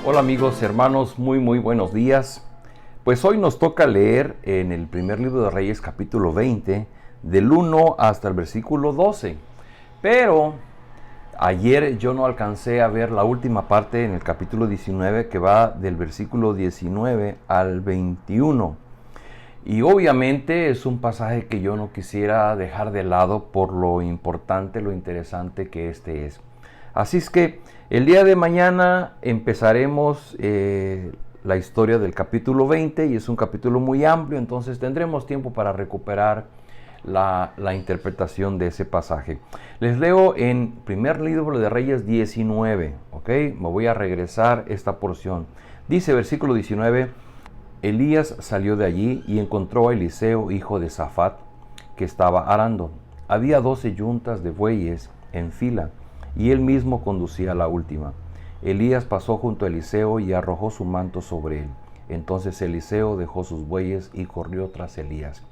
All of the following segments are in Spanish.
Hola amigos, hermanos, muy buenos días. Pues hoy nos toca leer en el primer libro de Reyes capítulo 20, del 1 hasta el versículo 12. Pero ayer yo no alcancé a ver la última parte en el capítulo 19 que va del versículo 19 al 21. Y obviamente es un pasaje que yo no quisiera dejar de lado por lo importante, lo interesante que este es. Así es que el día de mañana empezaremos la historia del capítulo 20 y es un capítulo muy amplio, entonces tendremos tiempo para recuperar la interpretación de ese pasaje. Les leo en primer libro de Reyes 19, ¿ok? Me voy a regresar esta porción. Dice versículo 19: Elías salió de allí y encontró a Eliseo, hijo de Safat, que estaba arando. Había 12 yuntas de bueyes en fila, y él mismo conducía la última. Elías pasó junto a Eliseo y arrojó su manto sobre él. Entonces Eliseo dejó sus bueyes y corrió tras Elías.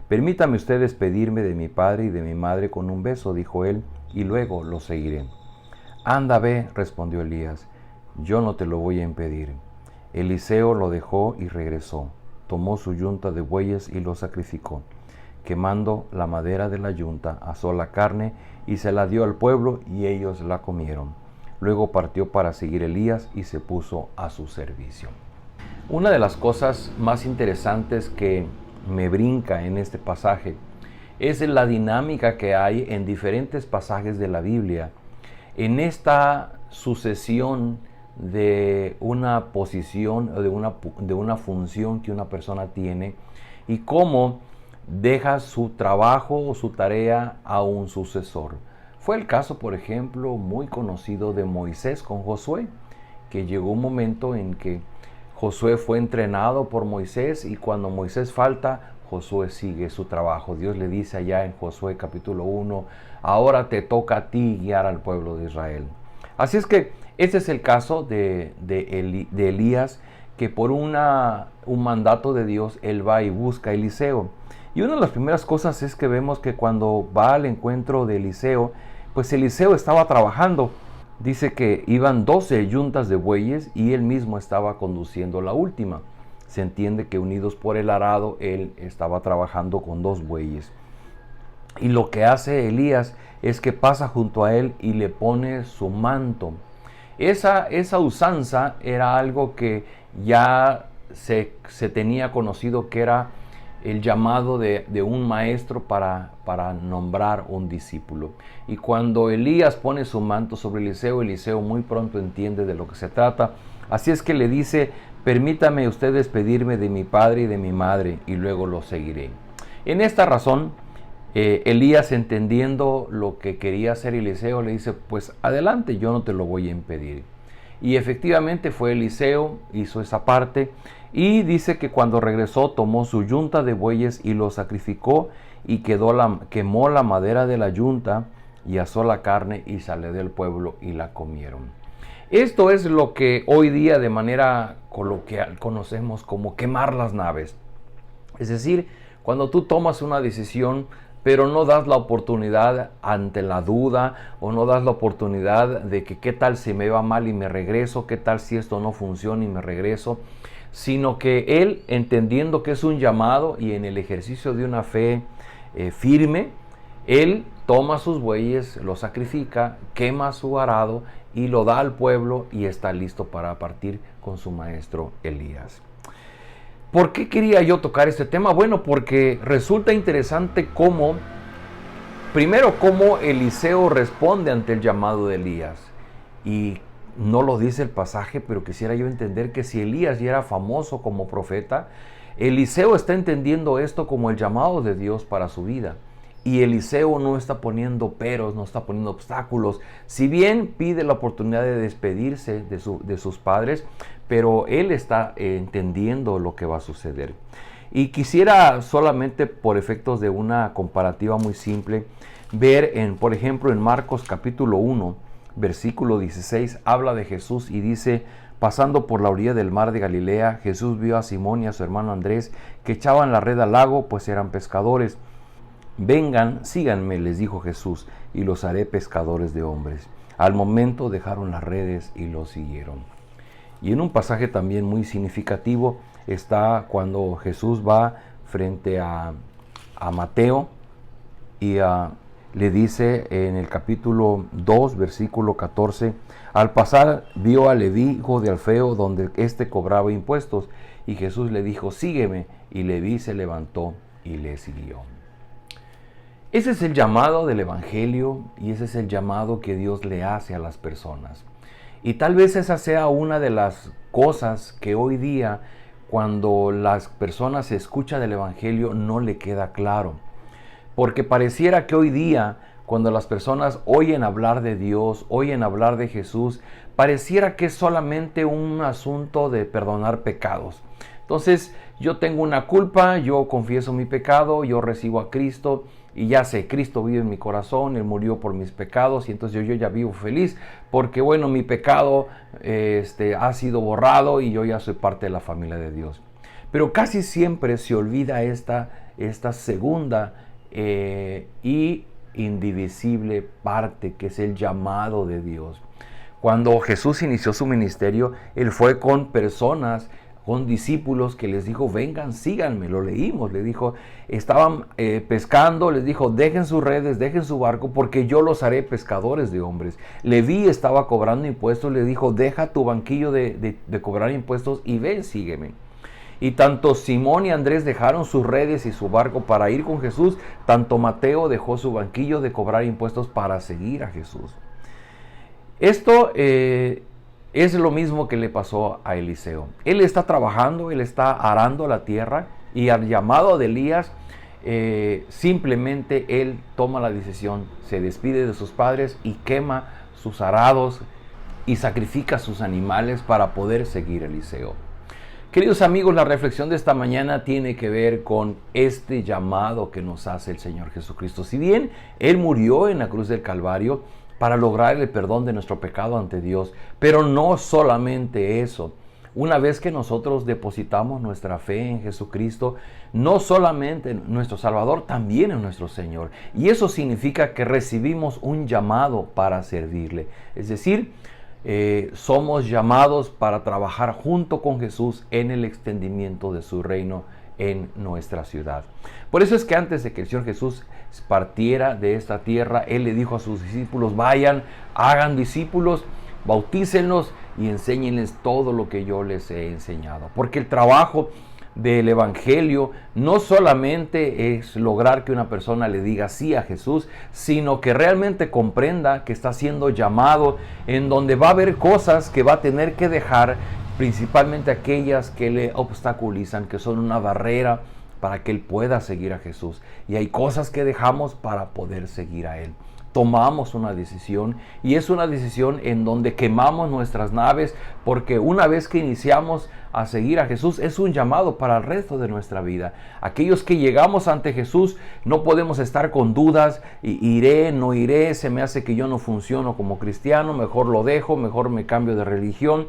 Permítame usted despedirme de mi padre y de mi madre con un beso, dijo él, y luego lo seguiré. Anda, ve, respondió Elías, yo no te lo voy a impedir. Eliseo lo dejó y regresó. Tomó su yunta de bueyes y lo sacrificó. Quemando la madera de la yunta, asó la carne y se la dio al pueblo y ellos la comieron. Luego partió para seguir a Elías y se puso a su servicio. Una de las cosas más interesantes que me brinca en este pasaje es la dinámica que hay en diferentes pasajes de la Biblia en esta sucesión de una posición o de una función que una persona tiene y cómo deja su trabajo o su tarea a un sucesor. Fue el caso, por ejemplo, muy conocido de Moisés con Josué, que llegó un momento en que Josué fue entrenado por Moisés y cuando Moisés falta, Josué sigue su trabajo. Dios le dice allá en Josué capítulo 1, ahora te toca a ti guiar al pueblo de Israel. Así es que este es el caso de Elías, que por un mandato de Dios, él va y busca a Eliseo. Y una de las primeras cosas es que vemos que cuando va al encuentro de Eliseo, pues Eliseo estaba trabajando. Dice que iban 12 yuntas de bueyes y él mismo estaba conduciendo la última. Se entiende que unidos por el arado, él estaba trabajando con 2 bueyes. Y lo que hace Elías es que pasa junto a él y le pone su manto. Esa usanza era algo que ya se tenía conocido, que era el llamado de un maestro para nombrar un discípulo. Y cuando Elías pone su manto sobre Eliseo, Eliseo muy pronto entiende de lo que se trata. Así es que le dice, permítame usted despedirme de mi padre y de mi madre, y luego lo seguiré. En esta razón, Elías, entendiendo lo que quería hacer Eliseo, le dice, pues adelante, yo no te lo voy a impedir. Y efectivamente fue Eliseo, hizo esa parte, y dice que cuando regresó tomó su yunta de bueyes y lo sacrificó, y quemó la madera de la yunta, y asó la carne, y salió del pueblo, y la comieron. Esto es lo que hoy día de manera coloquial conocemos como quemar las naves. Es decir, cuando tú tomas una decisión, pero no das la oportunidad ante la duda, o no das la oportunidad de que qué tal si me va mal y me regreso, qué tal si esto no funciona y me regreso, sino que él, entendiendo que es un llamado y en el ejercicio de una fe firme, él toma sus bueyes, los sacrifica, quema su arado y lo da al pueblo y está listo para partir con su maestro Elías. ¿Por qué quería yo tocar este tema? Bueno, porque resulta interesante cómo Eliseo responde ante el llamado de Elías. Y no lo dice el pasaje, pero quisiera yo entender que si Elías ya era famoso como profeta, Eliseo está entendiendo esto como el llamado de Dios para su vida. Y Eliseo no está poniendo peros, no está poniendo obstáculos. Si bien pide la oportunidad de despedirse de sus padres, pero él está entendiendo lo que va a suceder. Y quisiera solamente por efectos de una comparativa muy simple, ver por ejemplo en Marcos capítulo 1, versículo 16, habla de Jesús y dice, pasando por la orilla del mar de Galilea, Jesús vio a Simón y a su hermano Andrés que echaban la red al lago, pues eran pescadores. Vengan, síganme, les dijo Jesús, y los haré pescadores de hombres. Al momento dejaron las redes y lo siguieron. Y en un pasaje también muy significativo está cuando Jesús va frente a Mateo y le dice en el capítulo 2, versículo 14, al pasar vio a Leví, hijo de Alfeo, donde éste cobraba impuestos, y Jesús le dijo, sígueme, y Leví se levantó y le siguió. Ese es el llamado del Evangelio y ese es el llamado que Dios le hace a las personas. Y tal vez esa sea una de las cosas que hoy día, cuando las personas escuchan del Evangelio, no le queda claro. Porque pareciera que hoy día, cuando las personas oyen hablar de Dios, oyen hablar de Jesús, pareciera que es solamente un asunto de perdonar pecados. Entonces, yo tengo una culpa, yo confieso mi pecado, yo recibo a Cristo y ya sé, Cristo vive en mi corazón, Él murió por mis pecados y entonces yo ya vivo feliz porque, bueno, mi pecado ha sido borrado y yo ya soy parte de la familia de Dios. Pero casi siempre se olvida esta segunda y indivisible parte que es el llamado de Dios. Cuando Jesús inició su ministerio, Él fue con personas, con discípulos que les dijo, vengan, síganme, lo leímos, le dijo, estaban pescando, les dijo, dejen sus redes, dejen su barco, porque yo los haré pescadores de hombres. Leví estaba cobrando impuestos, le dijo, deja tu banquillo de cobrar impuestos y ven, sígueme. Y tanto Simón y Andrés dejaron sus redes y su barco para ir con Jesús, tanto Mateo dejó su banquillo de cobrar impuestos para seguir a Jesús. Esto es lo mismo que le pasó a Eliseo. Él está trabajando, él está arando la tierra y al llamado de Elías, simplemente él toma la decisión, se despide de sus padres y quema sus arados y sacrifica sus animales para poder seguir a Eliseo. Queridos amigos, la reflexión de esta mañana tiene que ver con este llamado que nos hace el Señor Jesucristo. Si bien Él murió en la cruz del Calvario para lograr el perdón de nuestro pecado ante Dios, pero no solamente eso. Una vez que nosotros depositamos nuestra fe en Jesucristo, no solamente en nuestro Salvador, también en nuestro Señor. Y eso significa que recibimos un llamado para servirle. Es decir, somos llamados para trabajar junto con Jesús en el extendimiento de su reino en nuestra ciudad. Por eso es que antes de que el Señor Jesús partiera de esta tierra, Él le dijo a sus discípulos, vayan, hagan discípulos, bautícenlos y enséñenles todo lo que yo les he enseñado. Porque el trabajo del Evangelio no solamente es lograr que una persona le diga sí a Jesús, sino que realmente comprenda que está siendo llamado, en donde va a haber cosas que va a tener que dejar, principalmente aquellas que le obstaculizan, que son una barrera para que él pueda seguir a Jesús. Y hay cosas que dejamos para poder seguir a Él. Tomamos una decisión y es una decisión en donde quemamos nuestras naves, porque una vez que iniciamos a seguir a Jesús es un llamado para el resto de nuestra vida. Aquellos que llegamos ante Jesús no podemos estar con dudas, iré, no iré, se me hace que yo no funciono como cristiano, mejor lo dejo, mejor me cambio de religión.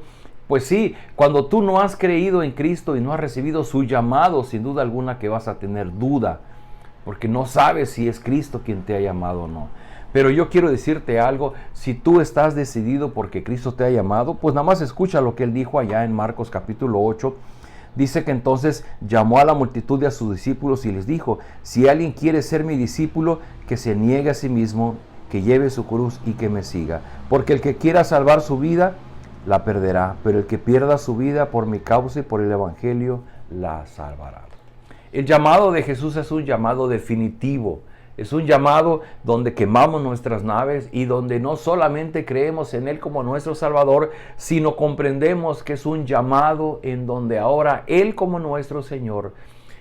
Pues sí, cuando tú no has creído en Cristo y no has recibido su llamado, sin duda alguna que vas a tener duda, porque no sabes si es Cristo quien te ha llamado o no. Pero yo quiero decirte algo, si tú estás decidido porque Cristo te ha llamado, pues nada más escucha lo que Él dijo allá en Marcos capítulo 8. Dice que entonces llamó a la multitud de a sus discípulos y les dijo, si alguien quiere ser mi discípulo, que se niegue a sí mismo, que lleve su cruz y que me siga. Porque el que quiera salvar su vida, la perderá, pero el que pierda su vida por mi causa y por el Evangelio, la salvará. El llamado de Jesús es un llamado definitivo. Es un llamado donde quemamos nuestras naves y donde no solamente creemos en Él como nuestro Salvador, sino comprendemos que es un llamado en donde ahora Él como nuestro Señor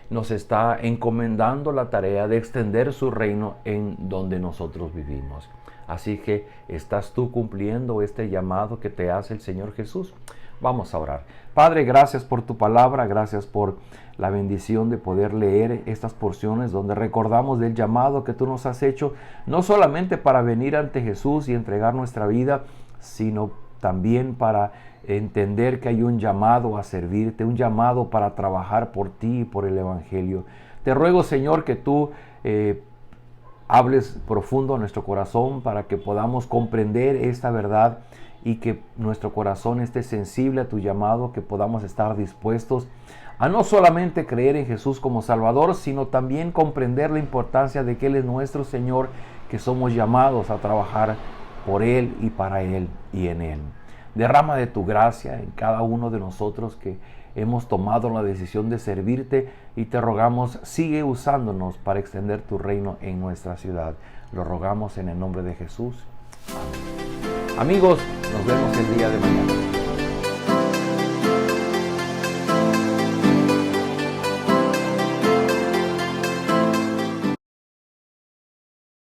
nos está encomendando la tarea de extender su reino en donde nosotros vivimos. Así que, ¿estás tú cumpliendo este llamado que te hace el Señor Jesús? Vamos a orar. Padre, gracias por tu palabra, gracias por la bendición de poder leer estas porciones donde recordamos del llamado que tú nos has hecho, no solamente para venir ante Jesús y entregar nuestra vida, sino también para entender que hay un llamado a servirte, un llamado para trabajar por ti y por el Evangelio. Te ruego, Señor, que tú hables profundo a nuestro corazón para que podamos comprender esta verdad y que nuestro corazón esté sensible a tu llamado, que podamos estar dispuestos a no solamente creer en Jesús como Salvador, sino también comprender la importancia de que Él es nuestro Señor, que somos llamados a trabajar por Él y para Él y en Él. Derrama de tu gracia en cada uno de nosotros que hemos tomado la decisión de servirte, y te rogamos, sigue usándonos para extender tu reino en nuestra ciudad. Lo rogamos en el nombre de Jesús. Amén. Amigos, nos vemos el día de mañana.